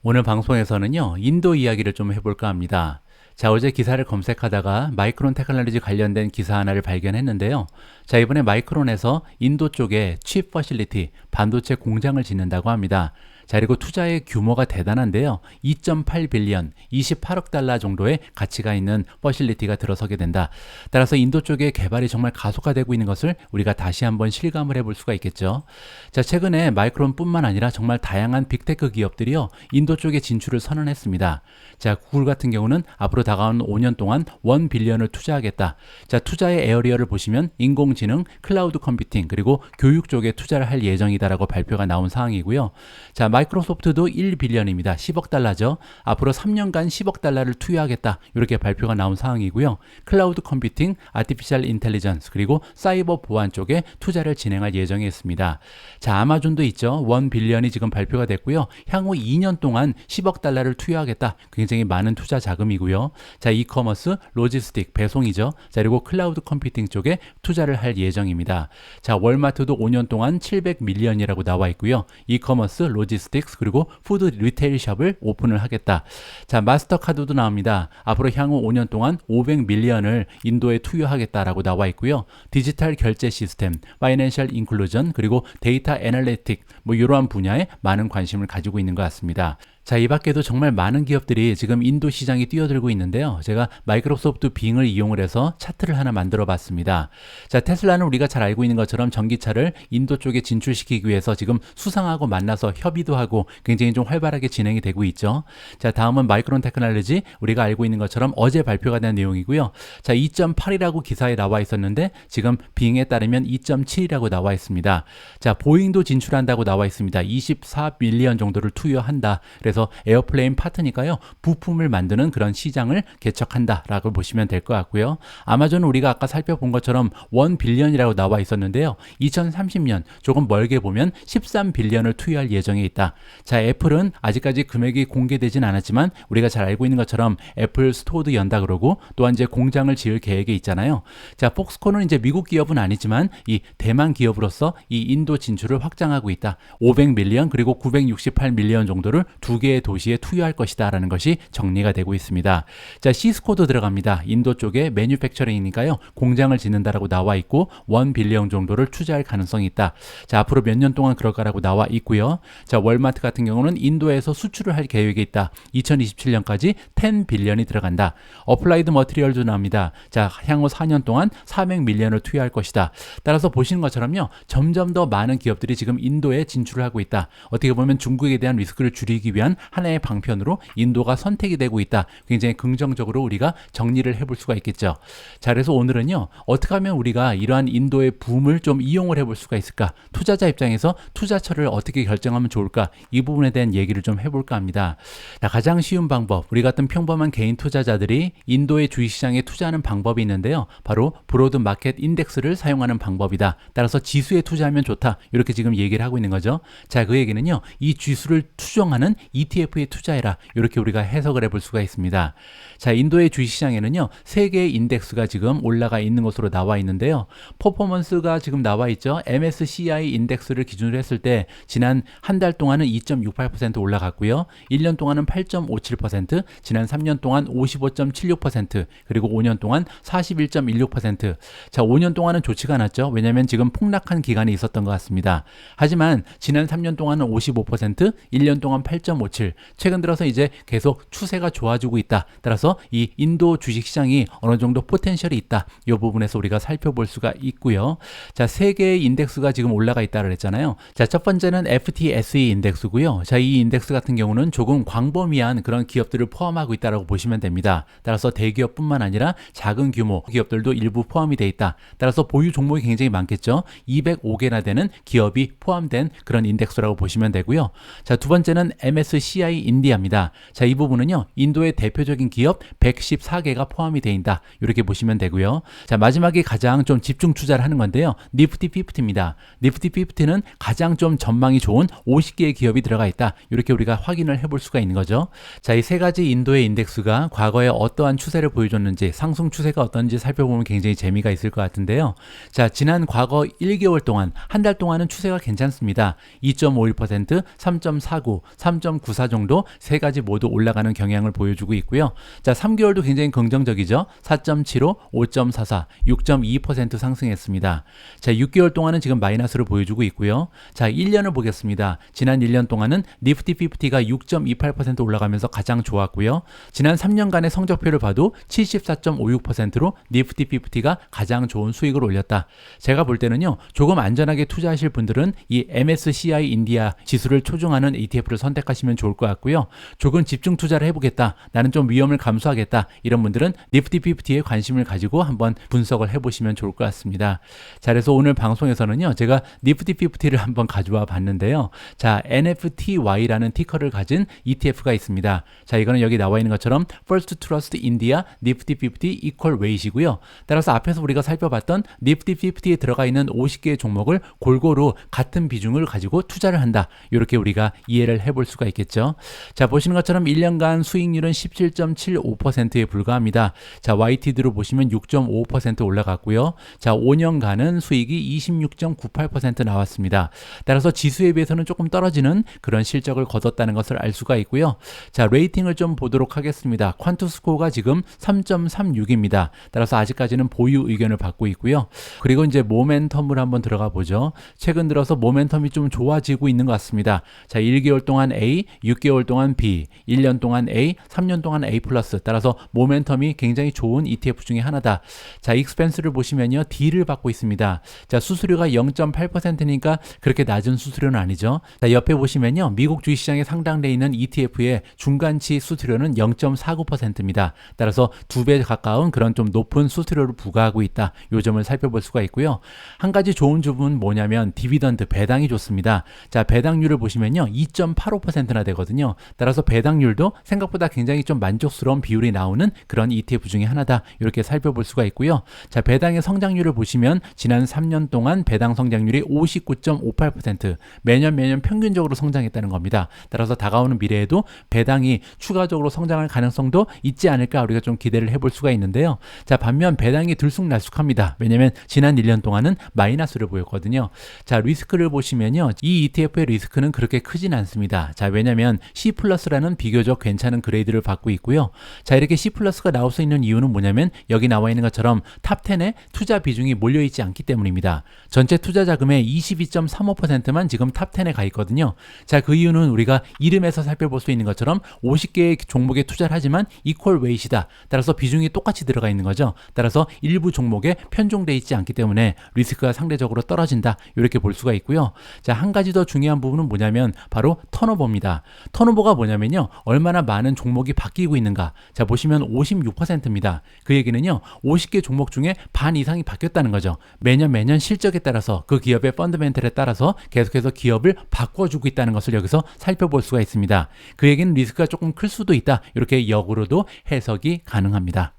오늘 방송에서는요, 인도 이야기를 좀 해볼까 합니다. 자, 어제 기사를 검색하다가 마이크론 테크놀로지 관련된 기사 하나를 발견했는데요. 자, 이번에 마이크론에서 인도 쪽에 칩 퍼실리티, 반도체 공장을 짓는다고 합니다. 자, 그리고 투자의 규모가 대단한데요. 2.8 빌리언, 28억 달러 정도의 가치가 있는 퍼실리티가 들어서게 된다. 따라서 인도 쪽의 개발이 정말 가속화되고 있는 것을 우리가 다시 한번 실감을 해볼 수가 있겠죠. 자, 최근에 마이크론뿐만 아니라 정말 다양한 빅테크 기업들이요, 인도 쪽에 진출을 선언했습니다. 자, 구글 같은 경우는 앞으로 다가오는 5년 동안 1 빌리언을 투자하겠다. 자, 투자의 에어리어를 보시면 인공지능, 클라우드 컴퓨팅, 그리고 교육 쪽에 투자를 할 예정이다라고 발표가 나온 상황이고요. 자, 마이크로소프트도 1 빌리언입니다. 10억 달러죠. 앞으로 3년간 10억 달러를 투여하겠다. 이렇게 발표가 나온 상황이고요. 클라우드 컴퓨팅, 아티피셜 인텔리전스, 그리고 사이버 보안 쪽에 투자를 진행할 예정이 있습니다. 자, 아마존도 있죠. 1 빌리언이 지금 발표가 됐고요. 향후 2년 동안 10억 달러를 투여하겠다. 굉장히 많은 투자 자금이고요. 자, 이커머스, 로지스틱, 배송이죠. 자, 그리고 클라우드 컴퓨팅 쪽에 투자를 할 예정입니다. 자, 월마트도 5년 동안 700 밀리언이라고 나와 있고요. 이커머스, 로지스틱, 그리고 푸드 리테일 샵을 오픈을 하겠다. 자, 마스터카드도 나옵니다. 앞으로 향후 5년 동안 500 밀리언을 인도에 투여하겠다라고 나와 있고요. 디지털 결제 시스템, 파이낸셜 인클루전, 그리고 데이터 애널리틱, 뭐 이러한 분야에 많은 관심을 가지고 있는 것 같습니다. 자, 이 밖에도 정말 많은 기업들이 지금 인도 시장에 뛰어들고 있는데요. 제가 마이크로소프트 빙을 이용을 해서 차트를 하나 만들어 봤습니다. 자, 테슬라는 우리가 잘 알고 있는 것처럼 전기차를 인도 쪽에 진출시키기 위해서 지금 수상하고 만나서 협의도 하고 굉장히 좀 활발하게 진행이 되고 있죠. 자, 다음은 마이크론 테크놀로지, 우리가 알고 있는 것처럼 어제 발표가 된 내용이고요. 자, 2.8이라고 기사에 나와 있었는데 지금 빙에 따르면 2.7이라고 나와 있습니다. 자, 보잉도 진출한다고 나와 있습니다. 24 밀리언 정도를 투여한다. 그래서 그래서 에어플레인 파트니까요. 부품을 만드는 그런 시장을 개척한다라고 보시면 될 것 같고요. 아마존은 우리가 아까 살펴본 것처럼 1빌리언이라고 나와 있었는데요. 2030년 조금 멀게 보면 13빌리언을 투여할 예정에 있다. 자, 애플은 아직까지 금액이 공개되진 않았지만 우리가 잘 알고 있는 것처럼 애플 스토어도 연다 그러고 또한 이제 공장을 지을 계획에 있잖아요. 자, 폭스콘은 이제 미국 기업은 아니지만 이 대만 기업으로서 이 인도 진출을 확장하고 있다. 500밀리언 그리고 968밀리언 정도를 두 개의 도시에 투여할 것이다 라는 것이 정리가 되고 있습니다. 자, 시스코도 들어갑니다. 인도 쪽에 매뉴팩처링이니까요. 공장을 짓는다라고 나와 있고 1빌리언 정도를 투자할 가능성이 있다. 자, 앞으로 몇 년 동안 그럴 거라고 나와 있고요. 자, 월마트 같은 경우는 인도에서 수출을 할 계획이 있다. 2027년까지 10빌리언이 들어간다. 어플라이드 머티리얼도 나옵니다. 자, 향후 4년 동안 400밀리언을 투여할 것이다. 따라서 보시는 것처럼요. 점점 더 많은 기업들이 지금 인도에 진출을 하고 있다. 어떻게 보면 중국에 대한 리스크를 줄이기 위한 하나의 방편으로 인도가 선택이 되고 있다. 굉장히 긍정적으로 우리가 정리를 해볼 수가 있겠죠. 자, 그래서 오늘은요. 어떻게 하면 우리가 이러한 인도의 붐을 좀 이용을 해볼 수가 있을까? 투자자 입장에서 투자처를 어떻게 결정하면 좋을까? 이 부분에 대한 얘기를 좀 해볼까 합니다. 자, 가장 쉬운 방법, 우리 같은 평범한 개인 투자자들이 인도의 주식시장에 투자하는 방법이 있는데요. 바로 브로드 마켓 인덱스를 사용하는 방법이다. 따라서 지수에 투자하면 좋다. 이렇게 지금 얘기를 하고 있는 거죠. 자, 그 얘기는요. 이 지수를 추종하는 ETF에 투자해라. 이렇게 우리가 해석을 해볼 수가 있습니다. 자, 인도의 주식시장에는요. 3개의 인덱스가 지금 올라가 있는 것으로 나와 있는데요. 퍼포먼스가 지금 나와 있죠. MSCI 인덱스를 기준으로 했을 때 지난 한 달 동안은 2.68% 올라갔고요. 1년 동안은 8.57%, 지난 3년 동안 55.76%, 그리고 5년 동안 41.16%. 자, 5년 동안은 좋지가 않았죠. 왜냐하면 지금 폭락한 기간이 있었던 것 같습니다. 하지만 지난 3년 동안은 55%, 1년 동안 8.57%, 최근 들어서 이제 계속 추세가 좋아지고 있다. 따라서 이 인도 주식시장이 어느 정도 포텐셜이 있다. 이 부분에서 우리가 살펴볼 수가 있고요. 자, 3개의 인덱스가 지금 올라가 있다고 그랬잖아요. 자, 첫 번째는 FTSE 인덱스고요. 자, 이 인덱스 같은 경우는 조금 광범위한 그런 기업들을 포함하고 있다고 보시면 됩니다. 따라서 대기업뿐만 아니라 작은 규모 기업들도 일부 포함이 돼 있다. 따라서 보유 종목이 굉장히 많겠죠. 205개나 되는 기업이 포함된 그런 인덱스라고 보시면 되고요. 자, 두 번째는 MSCI 인디아입니다. 자, 이 부분은요. 인도의 대표적인 기업 114개가 포함이 돼 있다. 이렇게 보시면 되고요. 자, 마지막에 가장 좀 집중 투자를 하는 건데요. 니프티 50입니다. 니프티 50는 가장 좀 전망이 좋은 50개의 기업이 들어가 있다. 이렇게 우리가 확인을 해볼 수가 있는 거죠. 자, 이 세 가지 인도의 인덱스가 과거에 어떠한 추세를 보여줬는지, 상승 추세가 어떤지 살펴보면 굉장히 재미가 있을 것 같은데요. 자, 지난 과거 1개월 동안, 한 달 동안은 추세가 괜찮습니다. 2.51%, 3.49, 3.94 정도 세 가지 모두 올라가는 경향을 보여주고 있고요. 자, 3개월도 굉장히 긍정적이죠. 4.75, 5.44, 6.2% 상승했습니다. 자, 6개월 동안은 지금 마이너스를 보여주고 있고요. 자, 1년을 보겠습니다. 지난 1년 동안은 니프티 50가 6.28% 올라가면서 가장 좋았고요. 지난 3년간의 성적표를 봐도 74.56%로 니프티 50가 가장 좋은 수익을 올렸다. 제가 볼 때는요. 조금 안전하게 투자하실 분들은 이 MSCI 인디아 지수를 초중하는 ETF를 선택하시면 좋을 것 같고요. 조금 집중 투자를 해보겠다. 나는 좀 위험을 감수하겠다. 이런 분들은 니프티 50에 관심을 가지고 한번 분석을 해보시면 좋을 것 같습니다. 자, 그래서 오늘 방송에서는요. 제가 니프티 50를 한번 가져와 봤는데요. 자, NFTY라는 티커를 가진 ETF가 있습니다. 자, 이거는 여기 나와 있는 것처럼 First Trust India Nifty 50 Equal Weight이고요. 따라서 앞에서 우리가 살펴봤던 니프티 50에 들어가 있는 50개의 종목을 골고루 같은 비중을 가지고 투자를 한다. 이렇게 우리가 이해를 해볼 수가 있겠죠. 자, 보시는 것처럼 1년간 수익률은 17.75%에 불과합니다. 자, YTD로 보시면 6.5% 올라갔고요. 자, 5년간은 수익이 26.98% 나왔습니다. 따라서 지수에 비해서는 조금 떨어지는 그런 실적을 거뒀다는 것을 알 수가 있고요. 자, 레이팅을 좀 보도록 하겠습니다. 퀀투스코어가 지금 3.36입니다. 따라서 아직까지는 보유 의견을 받고 있고요. 그리고 이제 모멘텀을 한번 들어가 보죠. 최근 들어서 모멘텀이 좀 좋아지고 있는 것 같습니다. 자, 1개월 동안 A, 6개월 동안 B, 1년 동안 A, 3년 동안 A+. 따라서 모멘텀이 굉장히 좋은 ETF 중에 하나다. 자, 익스펜스를 보시면요. D를 받고 있습니다. 자, 수수료가 0.8%니까 그렇게 낮은 수수료는 아니죠. 자, 옆에 보시면요. 미국 주식시장에 상장되어 있는 ETF의 중간치 수수료는 0.49%입니다. 따라서 2배 가까운 그런 좀 높은 수수료를 부과하고 있다. 이 점을 살펴볼 수가 있고요. 한 가지 좋은 점은 뭐냐면 디비던드 배당이 좋습니다. 자, 배당률을 보시면요. 2.85%나 하나 되거든요. 따라서 배당률도 생각보다 굉장히 좀 만족스러운 비율이 나오는 그런 ETF 중에 하나다. 이렇게 살펴볼 수가 있고요. 자, 배당의 성장률을 보시면 지난 3년 동안 배당 성장률이 59.58%, 매년 평균적으로 성장했다는 겁니다. 따라서 다가오는 미래에도 배당이 추가적으로 성장할 가능성도 있지 않을까 우리가 좀 기대를 해볼 수가 있는데요. 자, 반면 배당이 들쑥날쑥합니다. 왜냐면 지난 1년 동안은 마이너스를 보였거든요. 자, 리스크를 보시면요. 이 ETF의 리스크는 그렇게 크진 않습니다. 자, 왜냐면 C 플러스라는 비교적 괜찮은 그레이드를 받고 있고요. 자, 이렇게 C 플러스가 나올 수 있는 이유는 뭐냐면 여기 나와 있는 것처럼 탑 10에 투자 비중이 몰려있지 않기 때문입니다. 전체 투자 자금의 22.35%만 지금 탑 10에 가 있거든요. 자, 그 이유는 우리가 이름에서 살펴볼 수 있는 것처럼 50개의 종목에 투자를 하지만 이퀄 웨이시다. 따라서 비중이 똑같이 들어가 있는 거죠. 따라서 일부 종목에 편중돼 있지 않기 때문에 리스크가 상대적으로 떨어진다. 이렇게 볼 수가 있고요. 자, 한 가지 더 중요한 부분은 뭐냐면 바로 턴오버입니다. 턴오버가 뭐냐면요. 얼마나 많은 종목이 바뀌고 있는가. 자, 보시면 56%입니다. 그 얘기는요. 50개 종목 중에 반 이상이 바뀌었다는 거죠. 매년 실적에 따라서 그 기업의 펀더멘털에 따라서 계속해서 기업을 바꿔주고 있다는 것을 여기서 살펴볼 수가 있습니다. 그 얘기는 리스크가 조금 클 수도 있다. 이렇게 역으로도 해석이 가능합니다.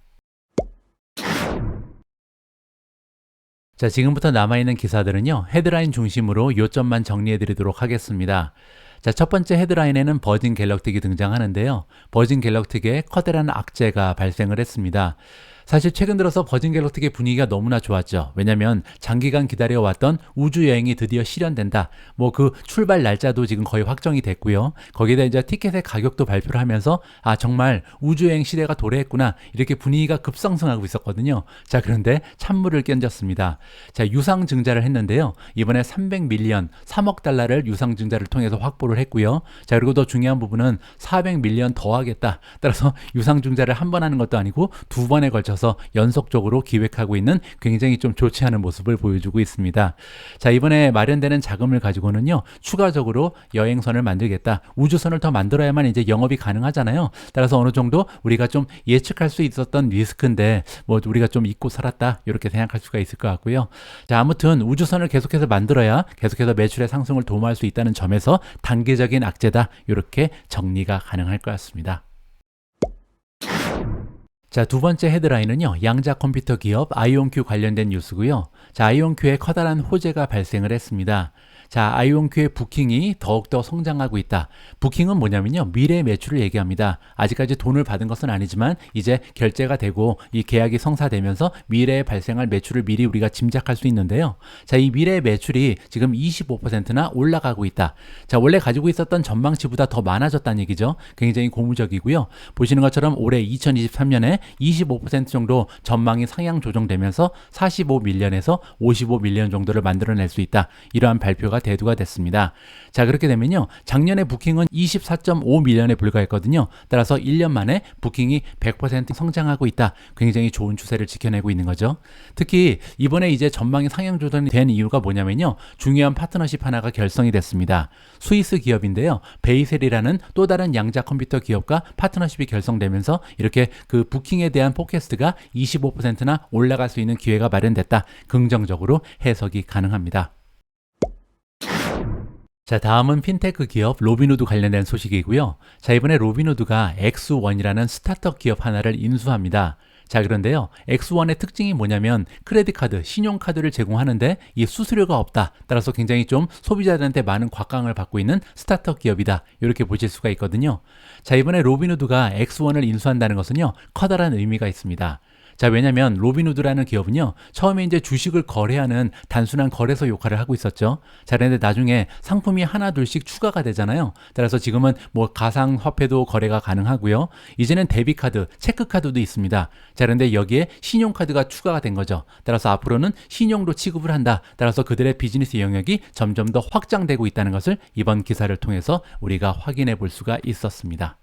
자, 지금부터 남아있는 기사들은요, 헤드라인 중심으로 요점만 정리해 드리도록 하겠습니다. 자, 첫 번째 헤드라인에는 버진 갤럭틱이 등장하는데요. 버진 갤럭틱에 커다란 악재가 발생을 했습니다. 사실 최근 들어서 버진 갤럭틱의 분위기가 너무나 좋았죠. 왜냐면 장기간 기다려왔던 우주여행이 드디어 실현된다. 뭐 그 출발 날짜도 지금 거의 확정이 됐고요. 거기에다 이제 티켓의 가격도 발표를 하면서 아, 정말 우주여행 시대가 도래했구나. 이렇게 분위기가 급상승하고 있었거든요. 자, 그런데 찬물을 끼얹었습니다. 자, 유상증자를 했는데요. 이번에 300밀리언, 3억 달러를 유상증자를 통해서 확보를 했고요. 자, 그리고 더 중요한 부분은 400밀리언 더 하겠다. 따라서 유상증자를 한 번 하는 것도 아니고 두 번에 걸쳐서 연속적으로 기획하고 있는 굉장히 좀 좋지 않은 모습을 보여주고 있습니다. 자, 이번에 마련되는 자금을 가지고는요, 추가적으로 여행선을 만들겠다. 우주선을 더 만들어야만 이제 영업이 가능하잖아요. 따라서 어느 정도 우리가 좀 예측할 수 있었던 리스크인데 뭐 우리가 좀 잊고 살았다. 이렇게 생각할 수가 있을 것 같고요. 자, 아무튼 우주선을 계속해서 만들어야 계속해서 매출의 상승을 도모할 수 있다는 점에서 단계적인 악재다. 이렇게 정리가 가능할 것 같습니다. 자, 두 번째 헤드라인은요, 양자 컴퓨터 기업 아이온큐 관련된 뉴스고요. 자, 아이온큐에 커다란 호재가 발생을 했습니다. 자, 아이온큐의 부킹이 더욱더 성장하고 있다. 부킹은 뭐냐면요, 미래 매출을 얘기합니다. 아직까지 돈을 받은 것은 아니지만 이제 결제가 되고 이 계약이 성사되면서 미래에 발생할 매출을 미리 우리가 짐작할 수 있는데요. 자, 이 미래 매출이 지금 25%나 올라가고 있다. 자, 원래 가지고 있었던 전망치보다 더 많아졌다는 얘기죠. 굉장히 고무적이고요. 보시는 것처럼 올해 2023년에 25% 정도 전망이 상향 조정되면서 45밀리언에서 55밀리언 정도를 만들어낼 수 있다. 이러한 발표가 대두가 됐습니다. 자, 그렇게 되면요, 작년에 부킹은 24.5밀리언에 불과했거든요. 따라서 1년 만에 부킹이 100% 성장하고 있다. 굉장히 좋은 추세를 지켜내고 있는 거죠. 특히 이번에 이제 전망이 상향 조정이 된 이유가 뭐냐면요, 중요한 파트너십 하나가 결성이 됐습니다. 스위스 기업인데요, 베이셀이라는 또 다른 양자 컴퓨터 기업과 파트너십이 결성되면서 이렇게 그 부킹에 대한 포캐스트가 25%나 올라갈 수 있는 기회가 마련됐다. 긍정적으로 해석이 가능합니다. 자, 다음은 핀테크 기업 로빈후드 관련된 소식이고요. 자, 이번에 로빈후드가 X1이라는 스타트업 기업 하나를 인수합니다. 자, 그런데요, X1의 특징이 뭐냐면 크레딧 카드, 신용카드를 제공하는데 이 수수료가 없다. 따라서 굉장히 좀 소비자들한테 많은 곽강을 받고 있는 스타트업 기업이다. 이렇게 보실 수가 있거든요. 자, 이번에 로빈후드가 X1을 인수한다는 것은요, 커다란 의미가 있습니다. 자, 왜냐면 로빈후드라는 기업은요, 처음에 이제 주식을 거래하는 단순한 거래소 역할을 하고 있었죠. 자, 그런데 나중에 상품이 하나 둘씩 추가가 되잖아요. 따라서 지금은 뭐 가상화폐도 거래가 가능하고요. 이제는 데비카드, 체크카드도 있습니다. 자, 그런데 여기에 신용카드가 추가가 된 거죠. 따라서 앞으로는 신용도 취급을 한다. 따라서 그들의 비즈니스 영역이 점점 더 확장되고 있다는 것을 이번 기사를 통해서 우리가 확인해 볼 수가 있었습니다.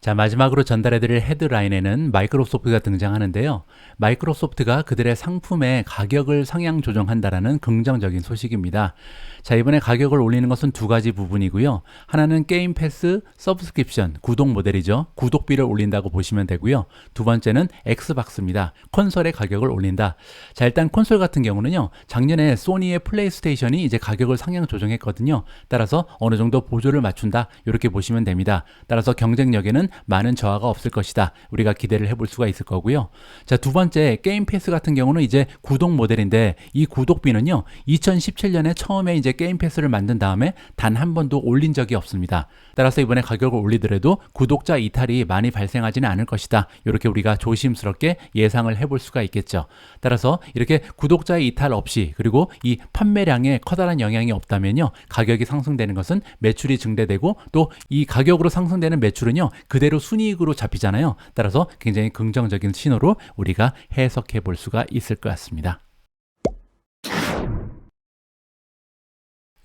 자, 마지막으로 전달해드릴 헤드라인에는 마이크로소프트가 등장하는데요. 마이크로소프트가 그들의 상품의 가격을 상향 조정한다라는 긍정적인 소식입니다. 자, 이번에 가격을 올리는 것은 두 가지 부분이고요. 하나는 게임 패스 서브스크립션, 구독 모델이죠. 구독비를 올린다고 보시면 되고요. 두 번째는 엑스박스입니다. 콘솔의 가격을 올린다. 자, 일단 콘솔 같은 경우는요. 작년에 소니의 플레이스테이션이 이제 가격을 상향 조정했거든요. 따라서 어느 정도 보조를 맞춘다. 이렇게 보시면 됩니다. 따라서 경쟁력에는 많은 저하가 없을 것이다. 우리가 기대를 해볼 수가 있을 거고요. 자, 두 번째 게임 패스 같은 경우는 이제 구독 모델인데 이 구독비는요. 2017년에 처음에 이제 게임 패스를 만든 다음에 단 한 번도 올린 적이 없습니다. 따라서 이번에 가격을 올리더라도 구독자 이탈이 많이 발생하지는 않을 것이다. 이렇게 우리가 조심스럽게 예상을 해볼 수가 있겠죠. 따라서 이렇게 구독자 이탈 없이 그리고 이 판매량에 커다란 영향이 없다면요. 가격이 상승되는 것은 매출이 증대되고 또 이 가격으로 상승되는 매출은요. 그대로 순이익으로 잡히잖아요. 따라서 굉장히 긍정적인 신호로 우리가 해석해 볼 수가 있을 것 같습니다.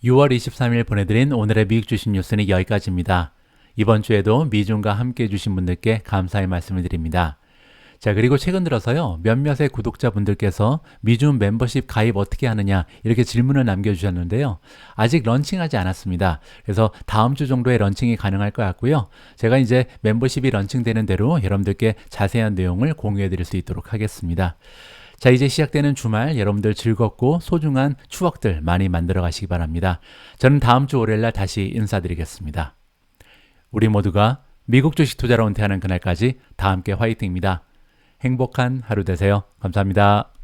6월 23일 보내드린 오늘의 미국 주식 뉴스는 여기까지입니다. 이번 주에도 미중과 함께 해주신 분들께 감사의 말씀을 드립니다. 자, 그리고 최근 들어서요, 몇몇의 구독자분들께서 미준 멤버십 가입 어떻게 하느냐 이렇게 질문을 남겨주셨는데요. 아직 런칭하지 않았습니다. 그래서 다음 주 정도에 런칭이 가능할 것 같고요. 제가 이제 멤버십이 런칭되는 대로 여러분들께 자세한 내용을 공유해 드릴 수 있도록 하겠습니다. 자, 이제 시작되는 주말 여러분들 즐겁고 소중한 추억들 많이 만들어 가시기 바랍니다. 저는 다음 주 월요일 날 다시 인사드리겠습니다. 우리 모두가 미국 주식 투자로 은퇴하는 그날까지 다 함께 화이팅입니다. 행복한 하루 되세요. 감사합니다.